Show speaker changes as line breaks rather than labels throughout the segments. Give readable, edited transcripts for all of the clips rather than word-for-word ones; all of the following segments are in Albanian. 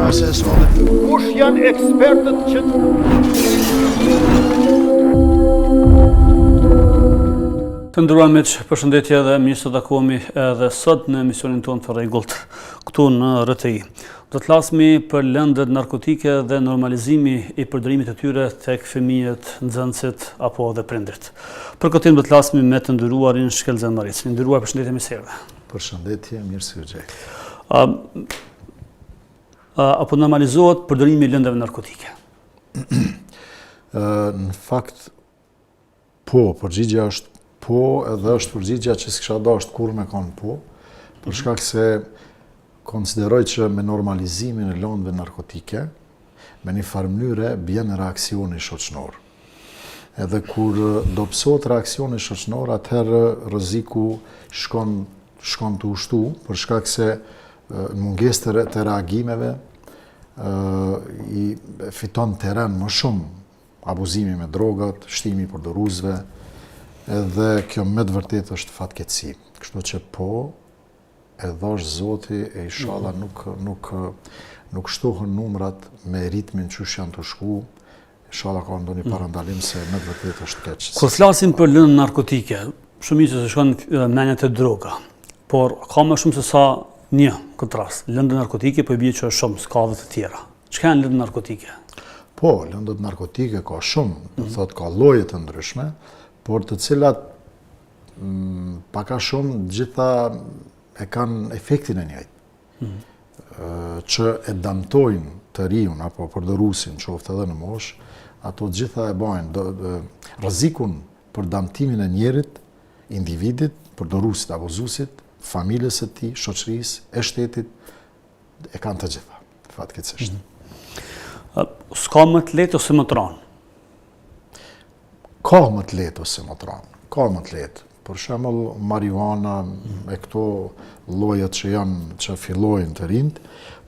procesore.
Kush janë ekspertët që
Të nderuar miq, përshëndetje dhe mirë se takohemi edhe sot në emisionin tonë të rregullt këtu në RTI. Do të flasmi për lëndët narkotike dhe normalizimi i përdorimit të tyre tek fëmijët, nxënësit apo edhe prindrit. Për këtë do të flasmi me të nderuarin Shkelzen Maric. Nderuar, përshëndetje, mirë se erdhe.
Përshëndetje, mirë se u gjej.
Apo normalizohet përdorimi i lëndëve narkotike?
Në fakt, po, përgjigja është po, edhe është përgjigja që s'kisha dashur kur me kanë po, për shkak se konsideroj që me normalizimin e lëndëve narkotike, me një farë mënyre bjen reaksioni shoqëror. Edhe kur dobësohet reaksioni shoqëror, atëherë rreziku shkon të ushtu, për shkak se në mungesë të reagimeve i fiton terren më shumë abuzimi me drogat, shtimi i përdoruesve, edhe kjo me të vërtetë është fatkeqësi. Kështu që po, e dhash Zoti e inshallah nuk shtohen numrat me ritmin që janë të shku, inshallah ka ndonjë parandalim se me të vërtetë është keq.
Kur flasim për lëndë narkotike, shumica se shkon menja te droga, por ka më shumë se sa një këtë rast. Lëndë narkotike po i bie që është shumë, s'ka dhe të tjera. Çka janë lëndë narkotike?
Po, lëndët narkotike ka shumë, do thotë ka lloje të ndryshme, por të cilat paka shumë gjitha e kanë efektin e njëjtë, që e dëmtojnë të riun apo përdoruesin, qoftë edhe në moshë, ato gjitha e bajnë rrezikun për dëmtimin e njerit, individit, përdoruesit, abuzuesit, familjes së tij, shoqërisë, e shtetit, e kanë të gjitha, fatkeqësisht.
S'ka më të lehtë ose më të rëndë?
Ka më të lehtë ose më të rëndë. Ka më të lehtë. Për shembull, marijuana e këto llojet që fillojnë të rinjt,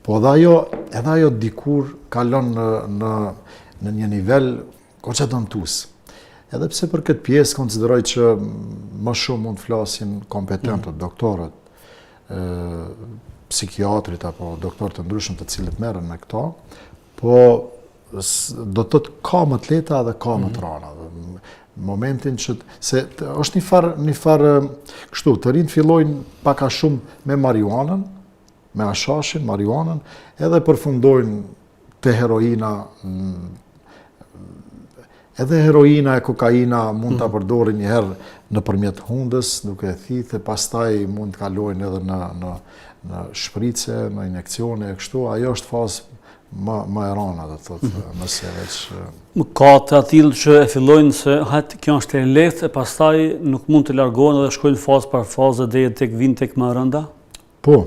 po edhe ajo dikur kalon në një nivel goxha dëmtues. Edhe pse për këtë pjesë konsideroj që më shumë mund të flasin kompetentët, doktorët, psikiatrit apo doktorë të ndryshëm të cilët merren me këto, po do të thotë ka më të lehta dhe ka më të rënda. Momentin që se është një farë kështu, të rinjt fillojnë pak a shumë me marijuanën, me hashashin, marijuanën, edhe përfundojnë te heroina. Edhe heroina e kokaina mund ta përdorin një herë nëpërmjet hundës, duke e thithë, pastaj mund të kalojnë edhe në shprice, në injekcione e kështu. Ajo është fazë më e rënda, do thotë, nëse veç
ka të tillë që e fillojnë se kjo është e lehtë e pastaj nuk mund të largohen dhe shkojnë fazë për fazë deri tek vinë tek më e rënda?
Po.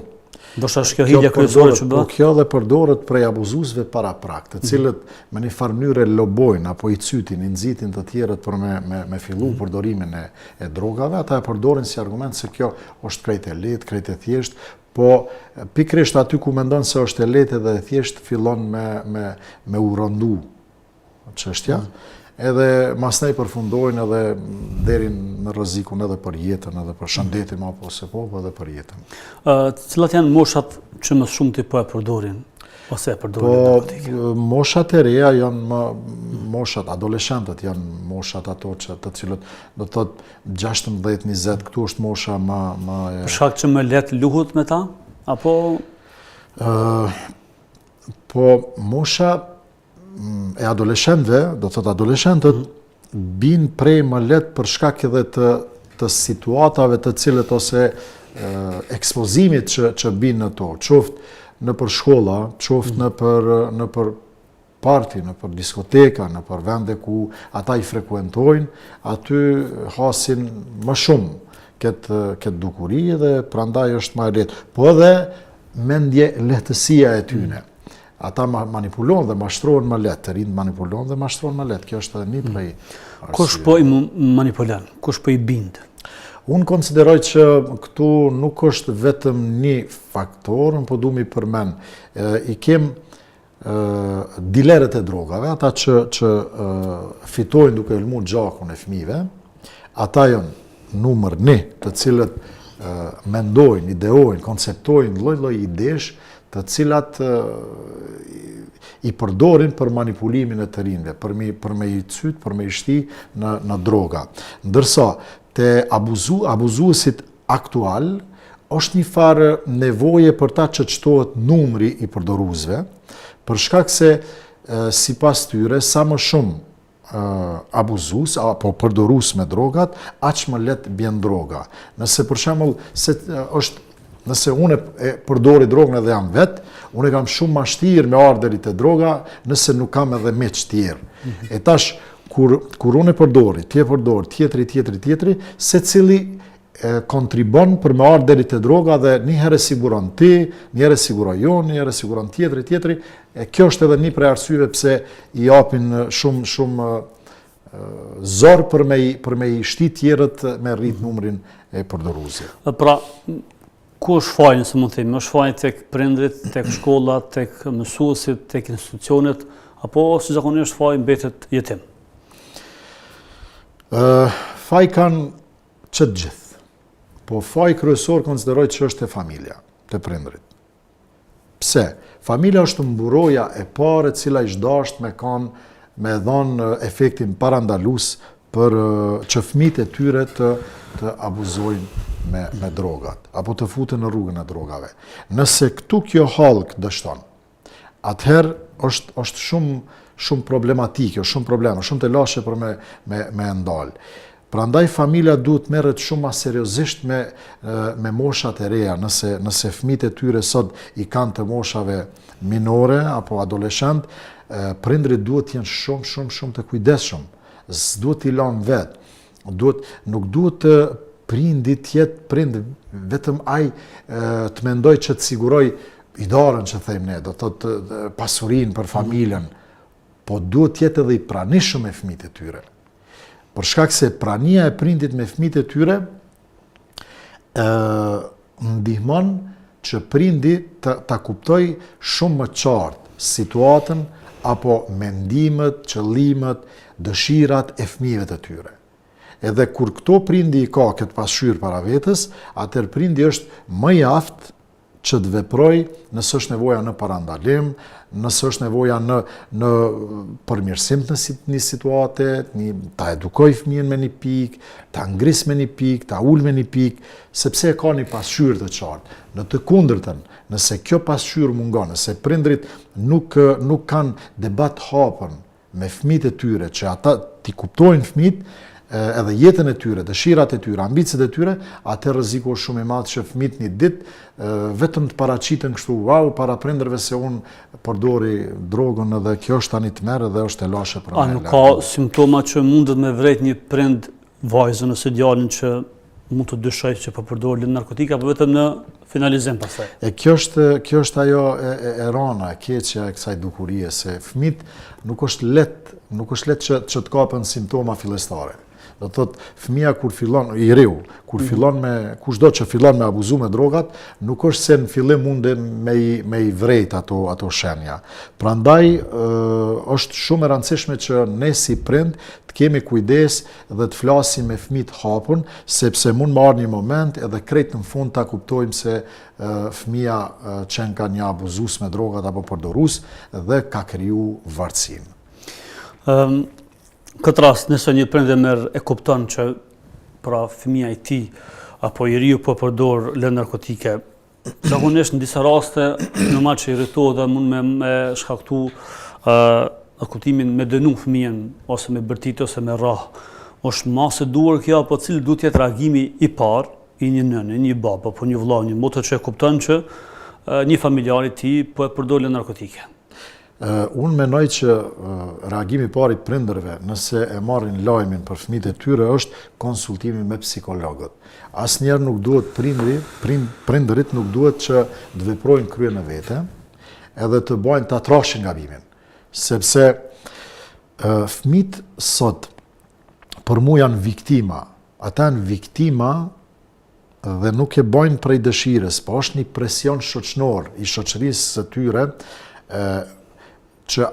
Ndoshta është kjo hija kryesore që bëhet.
Po kjo dhe përdoret prej abuzuesve paraprak, të cilët me një farë mënyre lobojnë apo i cytin, i nxitin të tjerët për me fillu përdorimin e drogave, ata e përdorin si argument se kjo është krejt e lehtë, krejt e thjeshtë, po pikërisht aty ku mendon se është e lehtë dhe e thjeshtë fillon me u rëndu çështja, edhe masnej përfundojnë edhe deri në rrezikun edhe për jetën, edhe për shëndetin apo se po, edhe për jetën.
Cilat janë moshat që më shumë ti po e përdorin ose e përdorin narkotik?
Moshat e reja janë moshat, adoleshentët janë moshat ato të cilët do të thotë 16-20, këtu është mosha më
për shkak që më lehtë luhet me ta apo
po mosha e adoleshentëve, do të thotë adoleshentët bin prej më lehtë për shkak edhe të situatave të cilët ose ekspozimit që bin në to, qoftë në për shkolla, qoftë në për parti, në për diskoteka, në për vende ku ata i frekuentojnë, aty hasin më shumë këtë dukuri dhe prandaj është më e lehtë. Po edhe mendje lehtësia e tyne. Ata manipulon dhe mashtrohen më lehtë, të rinjt manipulon dhe mashtrohen më lehtë. Kjo është edhe një prej arsyeve.
Kush po i manipulon? Kush po i bind?
Unë konsideroj që këtu nuk është vetëm një faktor, po du mi përmend. I kem dilerët e drogave, ata që fitojnë duke lëmu gjakun e fëmijëve, ata janë numër 1, të cilët mendojnë, ideojnë, konceptojnë lloj-lloj idesh të cilat i përdorin për manipulimin e të rinjve, për me i cyt, për me i shti në droga. Ndërsa, te abuzuesit aktual, është një farë nevoje për ta që qëtohet numri i përdoruesve, për shkak se, sipas tyre, sa më shumë abuzues apo përdorues me drogat, aq më lehtë bjen droga. Nëse për shembull nëse unë e përdori drogën edhe jam vetë, unë kam shumë mashtirë me arderi të droga nëse nuk kam edhe miq tjerë. E tash, kur unë e përdori, ti e përdori, tjetri, secili kontribon për me arderi të droga dhe njëherë siguron ti, njëherë siguron jo, njëherë siguron tjetri. Kjo është edhe një prej arsyeve pse i japin shumë zor për me i shti tjerët me rrit numrin e përdoruesve.
Pra, ku është faji, nëse mund të themi? Është faji tek prindrit, tek shkollat, tek mësuesit, tek institucionet, apo si zakonisht faji mbetet jetim?
Faji kanë që të gjithë. Po faji kryesor konsideroj që është e familja, të prindrit. Pse? Familja është mburoja e parë e cila ish dasht me dhonë efektin parandalus për që fëmijët e tyre të abuzojnë me drogat, apo të futen në rrugën e drogave. Nëse këtu kjo hallk dështon, atëherë është shumë problematike, shumë probleme, shumë të lashe për me ndalë. Prandaj familja duhet merret shumë më seriozisht me moshat e reja, nëse fëmijët e tyre sot i kanë të moshave minore apo adoleshent, prindrit duhet jenë shumë të kujdesshëm. S'duhet i lanë vetë. Nuk duhet prindi tjetë prind, vetëm ai të mendoj që të siguroj idarën që thejmë ne, do të thotë pasurinë për familjen, po duhet jetë edhe i pranishëm me fëmijët e tyre. Për shkak se prania e prindit me fëmijët e tyre ndihmon që prindi ta kuptoj shumë më qartë situatën apo mendimet, qëllimet, dëshirat e fëmijëve të tyre. Edhe kur këto prindi i ka këtë pasqyrë para vetës, atëherë prindi është më i aftë që të veproj nëse është nevoja në parandalim, nëse është nevoja në përmirësim të një situate, ta edukoj fëmijën me një pikë, ta ngris me një pikë, ta ul me një pikë, sepse e ka një pasqyrë të qartë. Në të kundërtën, nëse kjo pasqyrë mungon, nëse prindrit nuk kanë debat hapën me fëmijët e tyre, që ata t'i kuptojnë fëmijët, edhe jetën e tyre, dëshirat e tyre, ambicet e tyre, atë rreziku është shumë i madh që fëmijët një ditë vetëm të paraqiten kështu, para prindërve se unë përdori drogën edhe kjo është tani të merr dhe është e lashe për me.
Nuk ka simptoma që mundet me vret një prind vajzën ose djalin që mund të dyshoj që po përdor narkotika, apo vetëm në finalizim pastaj? Kjo
është ajo e rana, e keqja e kësaj dukurie, se fëmijët nuk është lehtë që të kapën simptoma fillestare. Do të thotë fëmia kur fillon i riu, kur fillon kushdo që fillon me abuzu me drogat, nuk është se në fillim munden me i vrejt ato shenja. Prandaj është shumë e rëndësishme që ne si prind të kemi kujdes dhe të flasim me fëmijët hapun, sepse mund marrë një moment edhe krejt në fund ta kuptojmë se fëmia qenë ka një abuzus me drogat apo përdorues dhe ka kriju varësinë.
Këtë rast, nëse një prind e kupton që pra fëmia i tij apo i riu po përdor lëndë narkotike, zakonisht në disa raste normal që irritohet dhe mund me shkaktu akutimin me dënu fëmijën ose me bërtit ose me rrah. Është masë e duar kjo, apo cili duhet jetë reagimi i parë i një nëne, një baba apo një vëlla, një motë që e kupton që një familjar i tij po e përdor lëndë narkotike?
Unë menoj që reagimi pari prindërve nëse e marrin lajmin për fëmijët e tyre është konsultimi me psikologët. Asnjëherë nuk duhet prindërit nuk duhet që të veprojnë kryen e vete edhe të bajnë ta trashin gabimin. Sepse fëmijët sot për mua janë viktima. Ata janë viktima dhe nuk e bajnë prej dëshirës, po është një presion shoqëror i shoqërisë së tyre që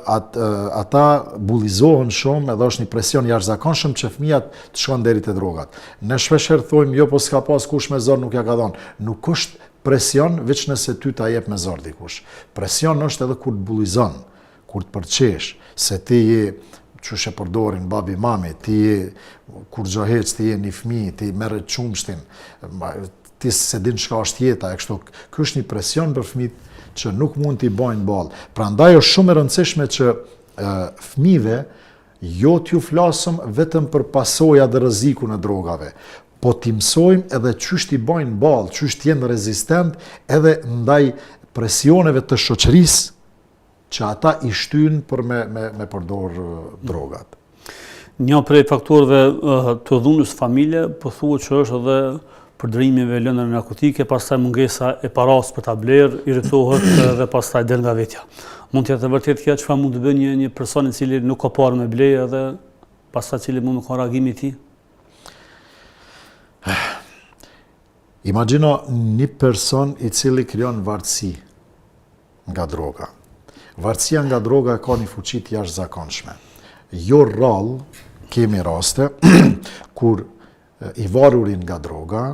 ata bullizohen shumë edhe është një presion jashtëzakonshëm që fëmijat të shkojnë deri te drogat. Ne shpeshherë thojmë jo po s'ka pas kush me zon nuk ja ka dhënë. Nuk është presion veç nëse ty ta jep me zor dikush. Presion është edhe kur të bullizon, kur të përqesh, se ti je çush e përdorin babi mami, ti je kur gjohec, ti je një fëmijë, ti merret qumshtin, ti se din çka është jeta e kështu. Ky është një presion për fëmijët që nuk mund t'i bajnë ballë. Prandaj është shumë e rëndësishme që fëmijëve jo t'ju flasëm vetëm për pasojat dhe rrezikun e drogave, po t'i mësojmë edhe çysh t'i bajnë ballë, çysh t'jenë rezistent edhe ndaj presioneve të shoqërisë që ata i shtyn për me përdor drogat.
Një prej faktorëve të dhunës familje, po thuhet që është edhe përdorimi i lëndave narkotike, pastaj mungesa e paras për ta blerë, irritohet dhe pastaj del nga vetja. Mund të jetë e vërtet kjo çfarë mund të bëjë një person i cili nuk ka parë me blejë dhe pastaj cili mund të ka reagimin e tij?
Imagjino një person i cili krijon varësi nga droga. Varësia nga droga ka një fuqi të jashtëzakonshme. Jo rrallë kemi raste kur i varurin nga droga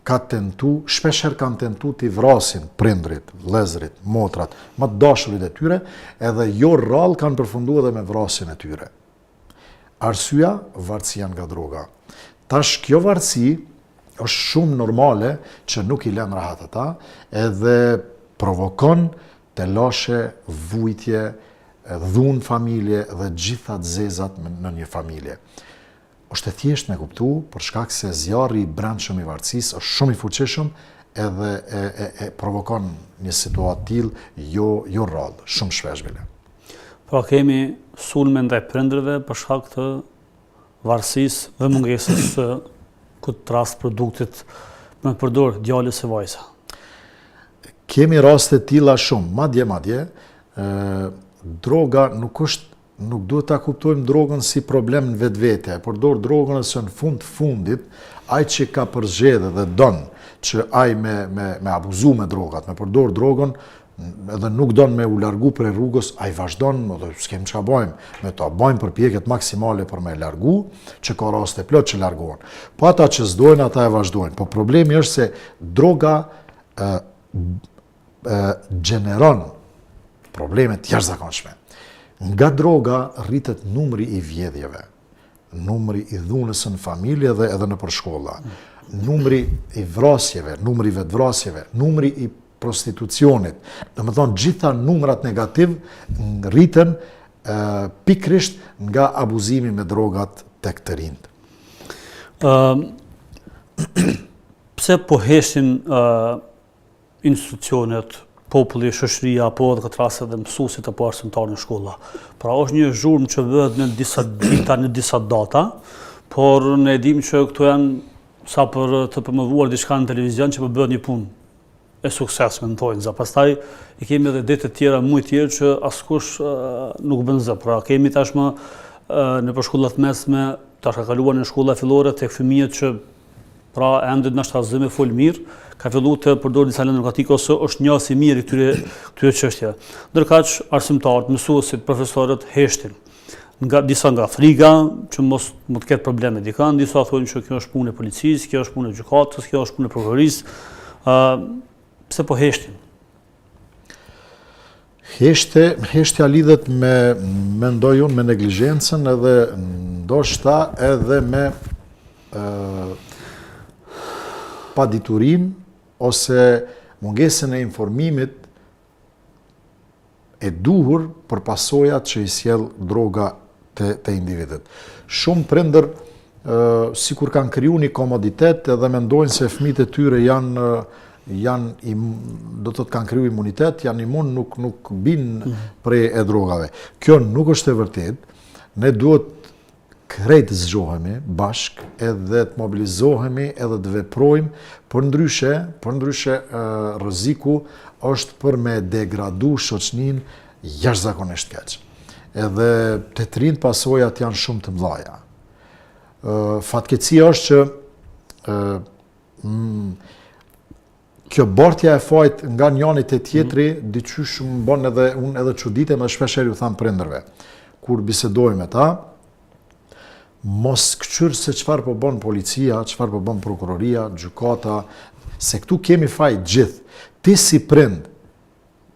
shpesher kanë tentu t'i vrasin prindrit, vëllezërit, motrat, më të dashurit e tyre, edhe jo rrallë kanë përfunduar edhe me vrasjen e tyre. Arsyeja, varësia nga droga. Tash kjo varësi është shumë normale që nuk i lën rahat ata, edhe provokon telashe, vujtje, dhunë familje dhe gjitha të zezat në një familje. Është e thjesht me kuptu, për shkak se zjarri i brendshëm i varësisë është shumë i fuqishëm edhe e provokon një situatë tillë jo rrallë, shumë shpesh bile.
Pra kemi sulme ndaj prindërve për shkak të varësisë dhe mungesës së këtë rast produktit me përdor djalë së vajza.
Kemi raste tilla shumë, madje droga nuk duhet ta kuptojmë drogën si problem në vetvete, e përdor drogën se në fundit ai që ka përzgjedhë dhe don që ai me abuzu me drogat, me përdor drogën edhe nuk don me u largu prej rrugës, ai vazhdon, edhe s'kem çka bëjmë, me ta bëjmë përpjekjet maksimale për me largu, që ka raste plot që largohen. Po ata që s'dojnë, ata e vazhdojnë. Po problemi është se droga gjeneron probleme të jashtëzakonshme. Nga droga rritet numri i vjedhjeve, numri i dhunës në familje dhe edhe në përshkolla, numri i vrasjeve, numri i vetvrasjeve, numri i prostitucionit. Domethënë gjitha numrat negativ rriten pikrisht nga abuzimi me drogat tek të rinjt.
Pse po heshin institucionet, populli, shoqëria, apo edhe këtë rast edhe mësuesit apo arsimtarë në shkolla? Pra është një zhurmë që bëhet në disa dita, në disa data, por ne dim që këto janë sa për të promovuar diçka në televizion që po bëhet një punë e suksesshme, në thonjza. Pastaj i kemi edhe detë të tjera më të tjerë që askush nuk bën zë. Pra kemi tashmë në shkollat mesme, tash ka kaluar në shkolla fillore tek fëmijët që pra ende ndoshta zë me fol mirë, ka filluar të përdorë disa lëndë narkotike ose është njësi mirë i këtyre çështjeve. Ndërkaq arsimtarët, mësuesit, profesorët heshtin. Disa nga frika që mos mund të ketë probleme dikan, disa thonë që kjo është punë e policisë, kjo është punë e gjykatës, kjo është punë e prokurorisë. Pse po heshtin?
Heshtja lidhet mendoj unë, me neglizhencën edhe ndoshta edhe me paditurin ose mungesën e informimit e duhur për pasojat që i sjell droga te individet. Shumë prindër sikur kanë kriju një komoditet edhe mendojnë se fëmijët e tyre do të kanë kriju imunitet, janë imun, nuk bin prej e drogave. Kjo nuk është e vërtet. Ne duhet krejt zgjohemi bashk edhe të mobilizohemi edhe të veprojmë, për ndryshe rreziku është për me degradu shoqërinë jashtëzakonisht keq. Edhe te të rinjt pasojat janë shumë të mëdha. Fatkeqësia është që kjo bartja e fajt nga njëri te tjetri diçysh më bën unë edhe çuditem dhe shpeshherë ju tham prindërve kur bisedoj me ta, mos këqyr se çfarë po bën policia, çfarë po bën prokuroria, gjykata, se këtu kemi faj gjithë. Ti si prind,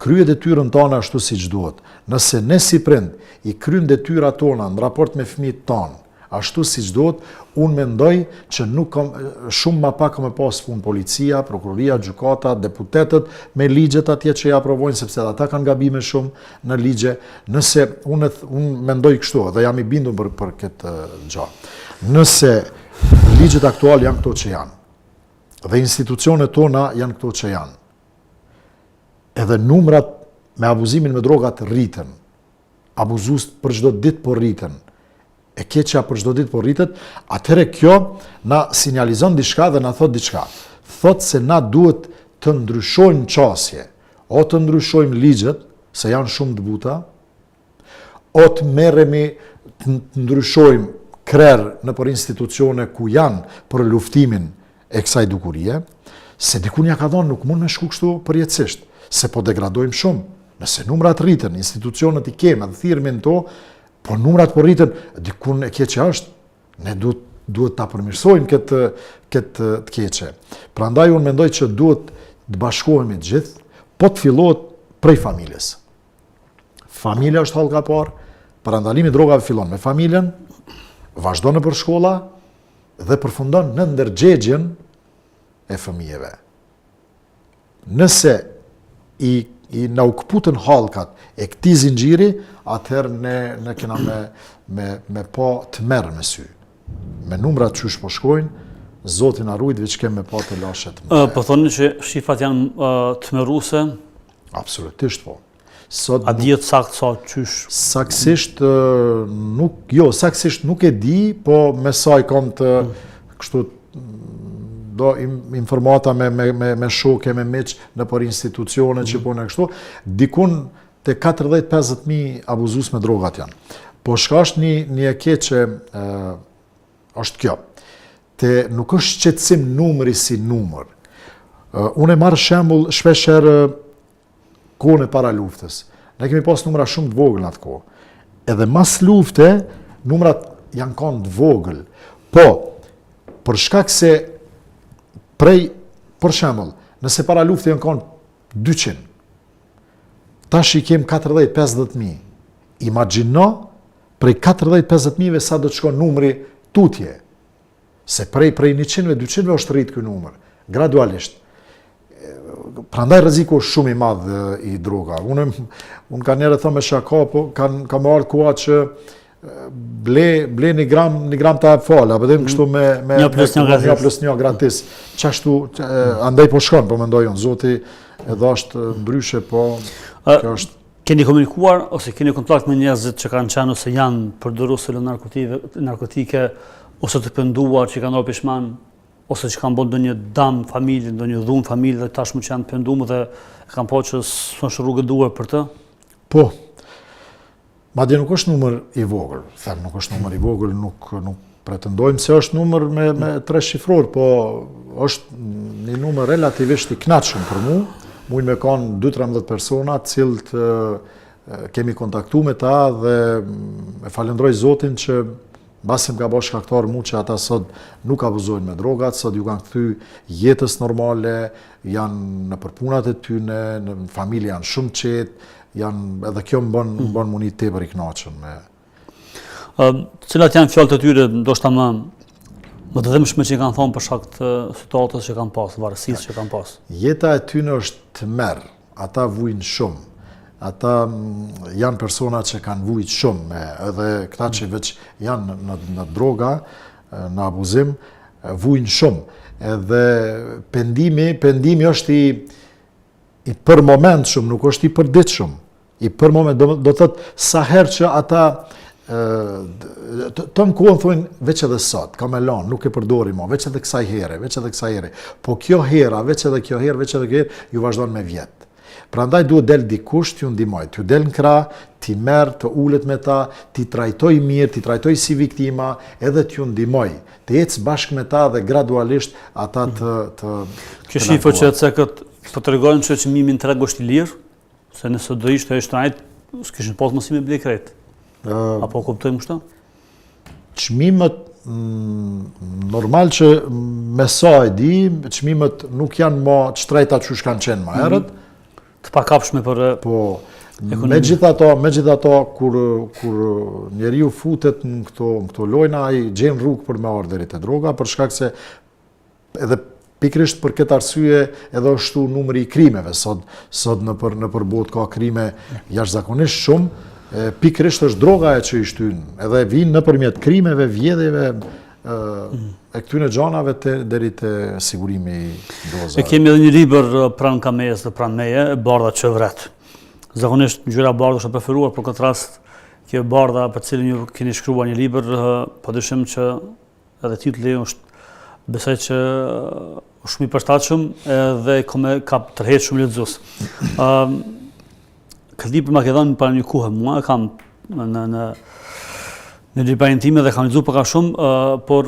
krye detyrën tona ashtu siç duhet. Nëse ne si prind i kryjm detyrat tona në raport me fëmijët tonë, ashtu siç duhet, unë mendoj që nuk kam shumë më pak me pas punë policia, prokuroria, gjykata, deputetët me ligjet atje që ja aprovojnë sepse ata kanë gabime shumë në ligje. Nëse unë mendoj kështu dhe jam i bindur për këtë gjë. Nëse ligjet aktual janë këto që janë dhe institucionet tona janë këto që janë, edhe numrat me abuzimin me drogat rriten, abuzues për çdo ditë po rriten, e keqja për çdo ditë po rritet, atëherë kjo na sinjalizon diçka dhe na thot diçka. Thot se na duhet të ndryshojmë qasje, o të ndryshojmë ligjet, se janë shumë të buta, o të merremi të ndryshojmë krerë në për institucione ku janë për luftimin e kësaj dukurie, se dikun ja ka thonë nuk mund me shku kështu përjetësisht, se po degradojmë shumë. Nëse numrat rriten, institucionet i keme dhe thirrmin to, po numrat po rriten, dikun e keqe është, ne duhet ta përmirësojmë këtë të keqe. Prandaj unë mendoj që duhet të bashkohemi të gjithë, po të fillohet prej familjes. Familja është hallka e parë, parandalimi i drogave fillon me familjen, vazhdon nëpër shkolla dhe përfundon në ndërgjegjen e fëmijëve. Nëse i na u kputën hallkat e këtij zinxhiri, atëherë ne kena me pa të merr me sy. Me numrat qysh po shkojnë, Zoti na ruaj veç kemë me pa të lashe të mëdha.
Po thoni që shifrat janë tmerruese?
Absolutisht po. Sot
A dihet saktë sa qysh?
Saksisht saksisht nuk e di, po me sa i kam të kështu do informata me shoke, me miq në për institucione që punë kështu, dikun te 40-50.000 abuzues me drogat janë. Po shka është një e keqe është kjo. Nuk është qetësim numri si numër. Unë e marrë shembull shpeshherë kohën e para luftës. Ne kemi pas numra shumë të vogël në atë kohë. Edhe mas lufte, numrat janë kanë të vogël. Po, për shkak se për shembull, nëse para lufte janë kanë 200, tash i kem 40-50.000. Imagjino prej 40-50.000 sa do të shkon numri tutje. Se prej 100-200 është rrit ky numër, gradualisht. Prandaj rreziku është shumë i madh i droga. Unë kanë njerëz thonë me shaka, po ka marrë koha që ble një gram ta fal, apo them kështu me 1+1 gratis. Çashtu andaj po shkon, po mendoj unë, Zoti e dhashtë ndryshe, po kjo është.
Keni komunikuar ose keni kontakt me njerëzit që kanë qenë ose janë përdoruese narkotike ose të penduar që kanë orë pishman, ose që kanë bërë ndonjë dam familje, ndonjë dhunë familje dhe tashmë që janë penduar dhe kanë po që s'është rrugë duar për të?
Po. Madje nuk është numër i vogël. Them nuk është numër i vogël, nuk pretendojmë se është numër me 3 shifror, po është një numër relativisht i kënaqshëm për mua. Mund me kanë 2-13 persona, të cilët kemi kontaktu me ta dhe e falenderoj Zotin që mbasi më ka bërë shkaktar mu që ata sot nuk abuzojnë me drogat, sot ju kanë kthy jetës normale, janë në përpunat e tyne, në familje janë shumë qetë, edhe kjo më bën muni tepër i kënaqur me.
Cilat janë fjalët e tyre ndoshta më të dëmshme që kanë thonë për shkak të situatës që kanë pas, varësisë që kanë pas?
Jeta e tyne është tmerr, ata vujnë shumë. Ata janë persona që kanë vujt shumë, edhe këta që veç janë në droga, në abuzim, vujnë shumë. Edhe pendimi është i për moment shumë, nuk është i për ditë shumë. I për moment, do të thëtë sa herë që ata të në kohën thujnë veç edhe sot, ka me lanë, nuk e përdori mo, veç edhe kësaj here. Po kjo hera, veç edhe kjo herë, ju vazhdojnë me vjetë. Prandaj duhet del dikush t'ju ndihmoj, t'ju del në krah, t'i merr, të ulet me ta, t'i trajtoj mirë, t'i trajtoj si viktima, edhe t'ju ndihmoj, të ecë bashkë me ta dhe gradualisht ata të
Kjo shifër që cekët po tregojnë që çmimi në treg është i lirë, se nëse do ishte ai shtrajt, s'kishin pas mësime bile krejt. Apo kuptojmë kështu?
Çmimet normal që me sa e di, çmimet nuk janë më të shtrejta që kanë qenë më herët.
Të pakapshme për
Po, megjithato kur njeriu futet në këto lojna, ai gjen rrugë për me ardhur deri te droga, për shkak se edhe pikrisht për këtë arsye edhe ashtu numri i krimeve sot nëpër botë ka krime jashtëzakonisht shumë. Pikrisht është droga që i shtyn, edhe vinë nëpërmjet krimeve, vjedhjeve, e këtyre gjanave deri te sigurimi i dozave.
E kemi edhe një libër pranë kamejes dhe pranë meje, Bardha që vret. Zakonisht ngjyra bardhë është e preferuar, për këtë rast kjo bardha për cilën ju keni shkruar një libër, padyshim që edhe titulli është, besoj që është shumë i përshtatshëm edhe ka tërhequr shumë lexues. Këtë libër ma ke dhënë para një kohë, mua e kam në librin time dhe kam lexuar pak a shumë, por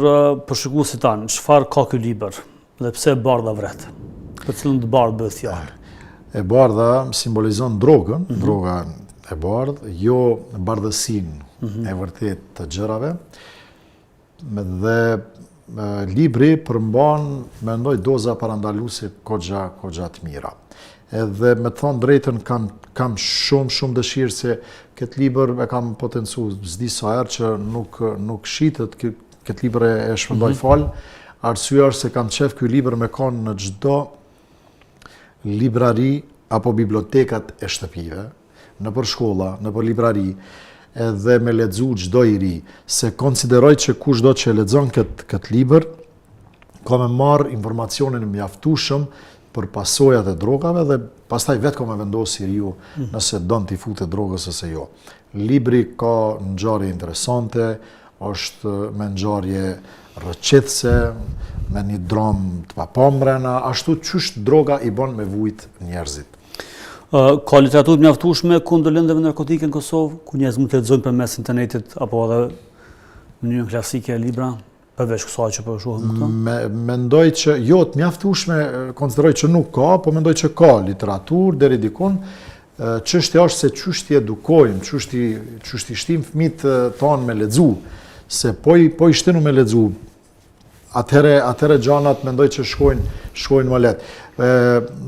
për shikuesit tanë, çfarë ka ky libër dhe pse Bardha vret? Për cilën të bardhë bëhet fjalë?
E bardha simbolizon drogën, droga e bardhë, jo bardhësinë e vërtet të gjërave, dhe libri përmban, mendoj, doza parandaluese kogja të mira. Edhe me të thonë drejtën kam shumë dëshirë se këtë libër e kam potencu s'di sa herë që nuk shitet, këtë libër e shpëndoj falë. Arsyeja është se kam qef ky libër me kanë në çdo librari apo bibliotekat e shtëpive, nëpër shkolla, nëpër librari, edhe me lexu çdo i ri, se konsideroj që kushdo që lexon këtë libër ka me marrë informacionin mjaftueshëm për pasojat e drogave dhe pastaj vetë ka me vendosi riu nëse don t'i futet drogës ose jo. Libri ka ngjarje interesante, është me ngjarje rrëqetëse, me një dram të papambrena, ashtu qysh droga i bën me vujt njerëzit.
Ka literaturë mjaftueshme kundër lëndëve narkotike në Kosovë, ku njerëz mund të lexojnë përmes internetit apo edhe në mënyrën klasike libra? Përveç kësaj që po shohim këtu?
Mendoj që jo të mjaftueshme, konsideroj që nuk ka, po mendoj që ka literaturë deri dikun. Çështja është se çysh t'i edukojmë, çysh t'i shtim fëmijët tonë me lexu, se po i shtinu me lexu. Atëherë gjanat mendoj që shkojnë më lehtë.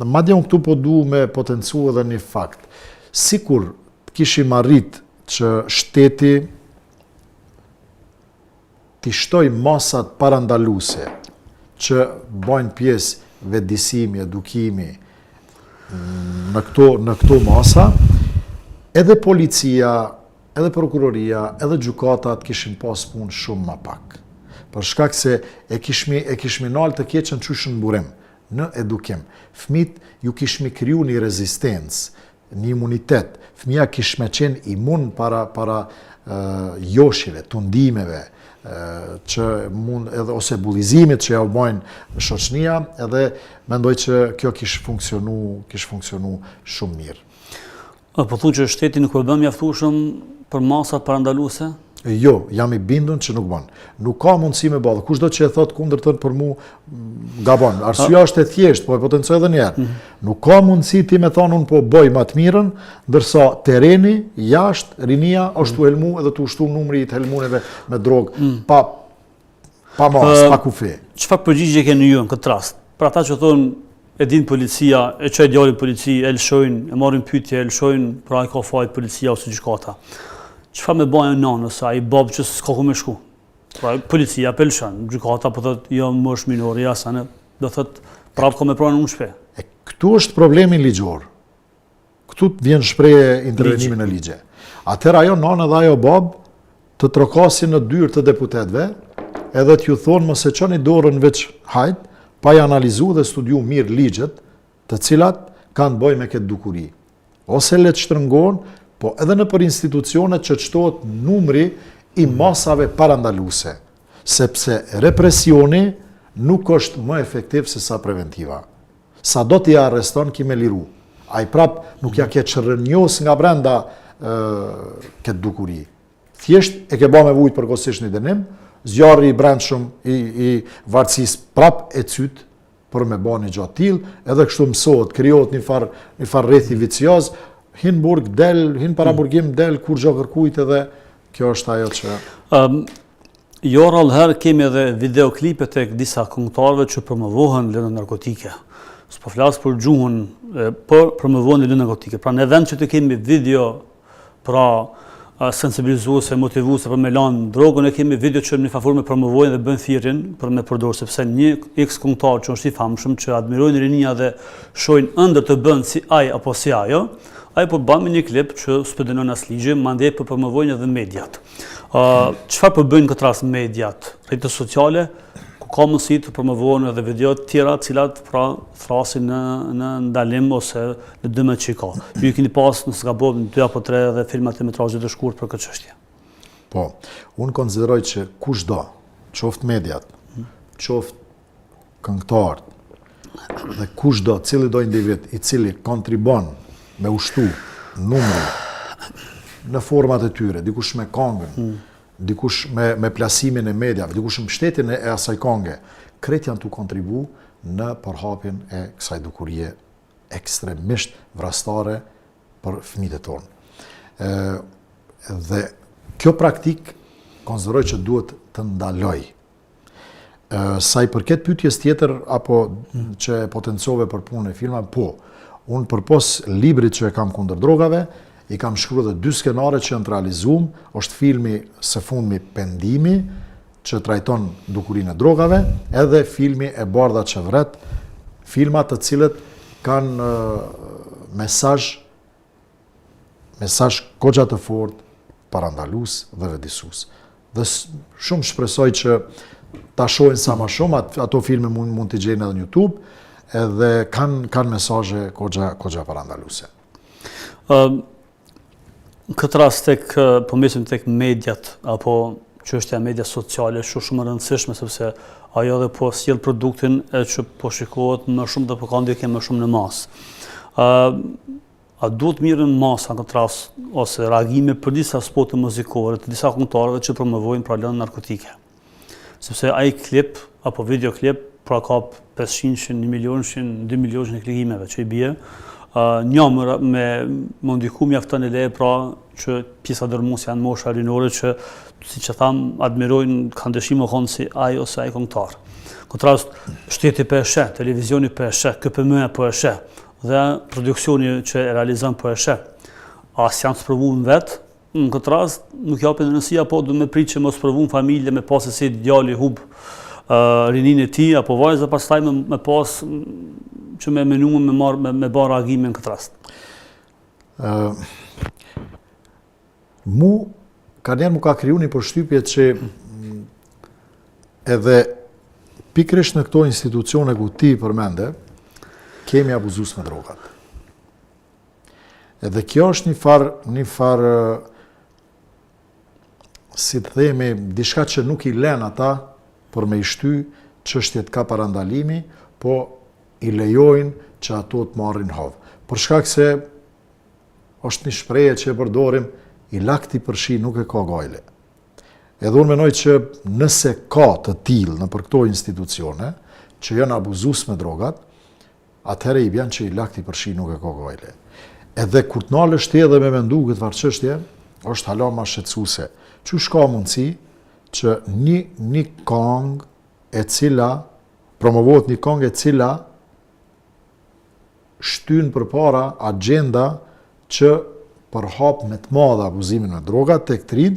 Madje unë këtu po du me potencu edhe një fakt. Sikur kishim arrit që shteti t'i shtoj masat parandaluese që bajnë pjesë vetëdijsimi, edukimi në këto masa, edhe policia, edhe prokuroria, edhe gjykatat kishin pas punë shumë më pak. Për shkak se e kishmi nalë të keqen qyshën burim, në edukim. Fëmijët ju kishmi kriju një rezistencë, një imunitet. Fëmija kishme qenë imun para joshive, tundimeve, që mund edhe ose bullizimit që ja u bajnë shoqënia, edhe mendoj që kjo kish funksionu shumë mirë.
Po thuaj që shteti nuk po bën mjaftueshëm për masat parandaluese?
Jo, jam i bindur që nuk bën. Nuk ka mundësi me ballë. Kushdo që e thot kundërtën për mua gabon. Arsyeja është e thjeshtë, po e potencoj edhe një herë. Nuk ka mundësi ti me thonë unë po bëj më të mirën, ndërsa terreni jashtë, rinia është u helmu edhe të ushtu numri i të helmuneve me drogë pa mas, pa kufi.
Çfarë përgjigje keni ju në këtë rast? Për ata që thonë e din policia, e çoj djalin polici, e lëshojnë, e marrin pyetje, e lëshojnë, pra ai ka fajt policia ose gjykata. Çfarë me bajnë nënës, ai bab që s'ka ku me shku? Pra policia pelshon, gjykata po thotë jo më është minor, ja sa ne, do thotë prapë ka me pranë unë shpe.
Këtu është problemi ligjor. Këtu vjen shprehje intervenimi në ligje. Atëherë ajo nënë dhe ajo bab të trokasin në dyrë të deputetëve, edhe t'ju thonë mos e çoni dorën veç hajt, pa i analizu dhe studiu mirë ligjet, të cilat kanë bëj me këtë dukuri. Ose le të shtrëngohen, po edhe në për institucionet që çtohet numri i masave parandaluese, sepse represioni nuk është më efektiv se sa preventiva. Sa do t'i arreston ki me liru. A i prap nuk ja ke qërënjos nga brenda këtë dukuri. Thjesht e ke ba me vujt përkohësisht një dënim, zjarri i brendshëm i varësis prap e cyt për me ba një gjatë til, edhe kështu mësohet, krijohet një far rrethi vicioz, hin burg del, hin para burgim del, kur gjo kërkujt edhe kjo është ajo që...
Jo rrallëherë kemi edhe videoklipe tek disa këngëtarëve që promovohen lëndë narkotike. S'po flas për gjuhën, por promovohen lëndë narkotike. Pra në vend që të kemi video pra sensibilizuese, motivuese për me lanë drogën, ne kemi video që në favor me promovojnë dhe bën thirrjen për me përdorë, sepse një eks këngëtar që është i famshëm, që admirojnë rinia dhe shohin ëndër të bën si ai apo si ajo, ai po bën një klip që s'po dënon as ligje, mandej po promovojnë edhe mediat. Çfarë po bëjnë këtë rast mediat, rrjetet sociale, ku ka mundësi të promovohen edhe video të tjera, të cilat pra thrasin në ndalim ose në dëmet që i ka. Ju keni pas nëse gabon 2 apo 3 edhe filma të metrazhe të shkurt për këtë çështje.
Po, unë konsideroj që kushdo, qoftë mediat, qoftë këngëtarët dhe kushdo, cili do individ i cili kontribon me ushtu numrin në format e tyre, dikush me këngën, dikush me plasimin e mediave, dikush me mbështetjen e asaj kënge, krejt janë të kontribu në përhapjen e kësaj dukurie ekstremisht vrastare për fëmijët e tonë. Dhe kjo praktik konsideroj që duhet të ndaloj. Sa i përket pyetjes tjetër apo që potencove për punën e filma, po, unë përpos librit që e kam kundër drogave, i kam shkruar edhe 2 skenare që janë të realizuar, është filmi së fundmi Pendimi, që trajton dukurinë e drogave, edhe filmi E bardha që vret, filmat të cilët kanë mesazh goxha të fortë, parandalues dhe vëdësues. Dhe shumë shpresoj që ta shohin sa më shumë, ato filme mund t'i gjejnë edhe në YouTube, edhe kanë mesazhe goxha parandaluese.
Në këtë rast po mesim tek mediat apo çështja e media sociale shumë e rëndësishme, sepse ajo edhe po sjell produktin që po shikohet më shumë dhe po ka ndjekim më shumë në masë. A duhet mirën masa në këtë rast ose reagime për disa spote muzikore të disa këngëtarëve që promovojnë pra lëndë narkotike? Sepse ai klip apo videoklip pra ka 500, 1 milion, 2 milionë klikimeve që i bie. Njëmër me më ndiku mjafton e leje pra që pjesa dërmuese janë mosha rinore që, siç e tham, admirojnë, kanë dëshirë më konë si ai ose ai këngëtar. Këtë rast, shteti po e sheh, televizioni po e sheh, KPM-ja po e sheh, dhe produksioni që e realizon po e sheh. As janë sprovuar vetë, në këtë rast nuk japin rëndësi, apo duhet me pritë që mos provojnë familje me pas se si djali hub rinin e tij apo vajza, pastaj me pas që me menuën me bërë reagimin në këtë rast?
Mu ka kriju një përshtypje që edhe pikrisht në këto institucione ku ti përmende, kemi abuzues me drogat. Edhe kjo është një farë, si të themi, diçka që nuk i len ata për me i shty çështjet ka parandalimi, po i lejojnë që ato të marrin hovë. Për shkak se është një shprehje që e përdorim, i lakti përshi nuk e ka gajle. Edhe unë menoj që nëse ka të tillë në për këto institucione që janë abuzues me drogat, atëherë i bën që i lakti përshi nuk e ka gajle. Edhe kur të nalësh ti edhe me mendu këtë farë çështje, është hala më shqetësuese. Qysh ka mundësi që një këngë e cila promovohet, një këngë e cila shtyn përpara agenda që përhap me të madhe abuzimin me drogat tek të rinj,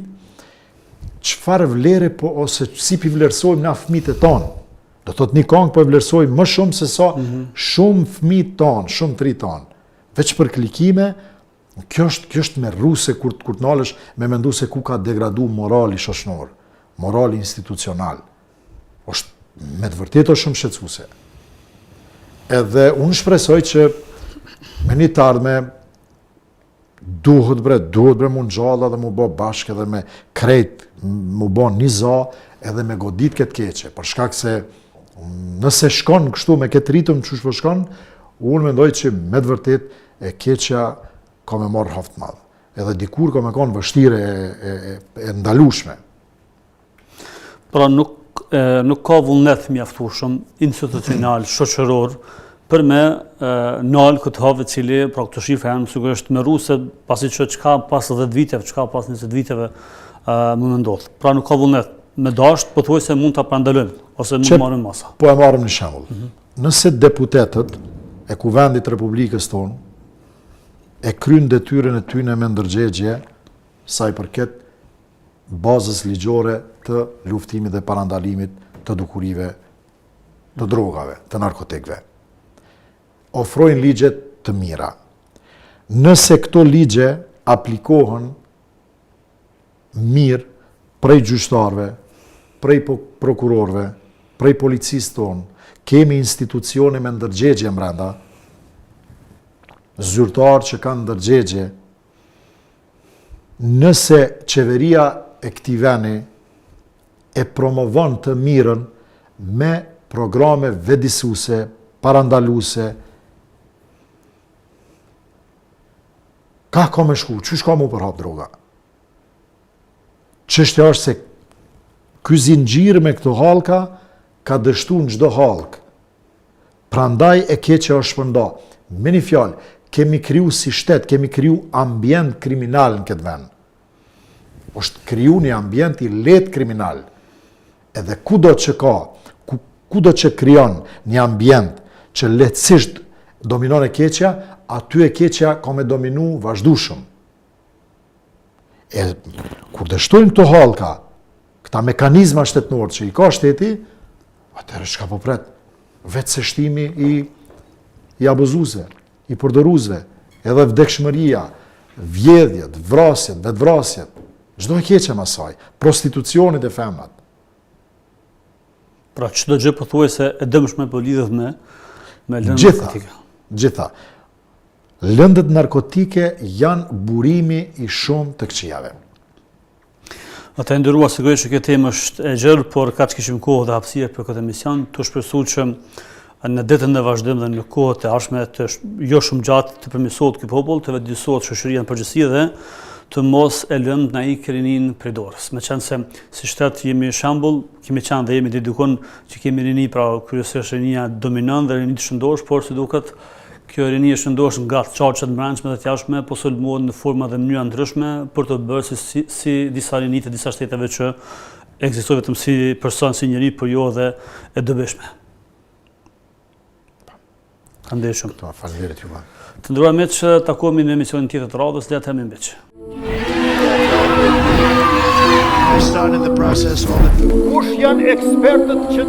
çfarë vlere po ose si pi vlerësojmë na fëmijët e tonë. Do thotë një këngë po e vlerësojmë më shumë se sa shumë fëmijë tonë, shumë të rinj tonë. Veç për klikime, kjo është merruse kur të nalesh me mendu se ku ka degradu morali shoqëror, morali institucional. Është me të vërtetë shumë shqetësuese. Edhe unë shpresoj që me një të ardhme duhet bre mu nxalla dhe mu bo bashkë edhe me krejt, mu bo një za edhe me godit këtë keqe. Për shkak se nëse shkon kështu me këtë ritëm që shpo shkon, unë mendoj që me të vërtet e keqja ka me marrë haft madhë. Edhe dikur ka me konë vështire e ndalushme.
Pra nuk ka vullnet mjaftueshëm institucional, shoqëror, për me nalë këtë havë cili, pra këtë shifra janë mësugur është me ruse, pasi që qka pas 10 viteve, qka pas 20 viteve më ndodhë. Pra nuk ka vullnet me dasht, pothuajse mund ta prandalojmë ose mund të marrim masa.
Po e marrim një shembull. Nëse deputetët e Kuvendit të Republikës tonë e kryen detyrën e tyre me ndërgjegje sa i përket bazës ligjore të luftimit dhe parandalimit të dukurive të drogave, të narkotikëve. Ofrojnë ligje të mira. Nëse këto ligje aplikohen mirë prej gjyqtarëve, prej prokurorëve, prej policisë tonë, kemi institucione me ndërgjegje brenda, zyrtarë që kanë ndërgjegje, nëse qeveria e këtij veni e promovon të mirën me programe vedisuese, parandaluese, ka me shku, qysh ka mu përhap droga? Çështja është se ky zinxhir me këto hallka ka dështu në çdo hallkë. Prandaj e keqja është shpërnda. Me një fjalë, kemi kriju si shtet, kemi kriju ambient kriminal në këtë vend. Është kriju një ambient i lehtë kriminal. Edhe kudo që ka, kudo që krijon një ambient që lehtësisht dominon e keqja, aty e keqja ka me dominu vazhdueshëm. E kur dështojnë këto hallka, këta mekanizma shtetënorë që i ka shteti, atëherë çka po pret? Vetë se shtimi i abuzuesve, i përdoruesve, edhe vdekshmëria, vjedhjet, vrasjet, vetvrasjet, çdo e keqe më saj, prostitucionit e femrat.
Pra çdo gjë pothuajse e dëmshme po lidhet me lëndët narkotike.
Gjitha. Lëndët narkotike janë burimi i shumë të këqijave.
Ata e nderuar, sigurisht që kjo temë është e gjerë, por ka që kishim kohë dhe hapësirë për këtë emision, të shpresu që në ditën e vazhdim dhe në kohët e ardhshme të jo shumë gjatë të përmirësohet ky popull, të vetëdijsohet shoqëria në përgjithësi dhe të mos e lënë na ikë rinin prej dorës. Meqense se si shtet jemi shembull, kemi qenë dhe jemi dedikuar që kemi rini, pra kryesisht rinia dominant dhe rini të shëndosh, por si duket kjo rini e shëndosh nga çarçet brendshme dhe të jashtme, po sulmohet në forma dhe mënyra ndryshme për të bërë si disa rini të disa shteteve që ekzistojnë vetëm si person, si njeri, por jo edhe e dobishme. Faleminderit shumë.
Faleminderit juve.
Të nderuar miq, takohemi në emisionin tjetër të radhës, le të hemi miq.
Started the process all the... Kush janë ekspertët që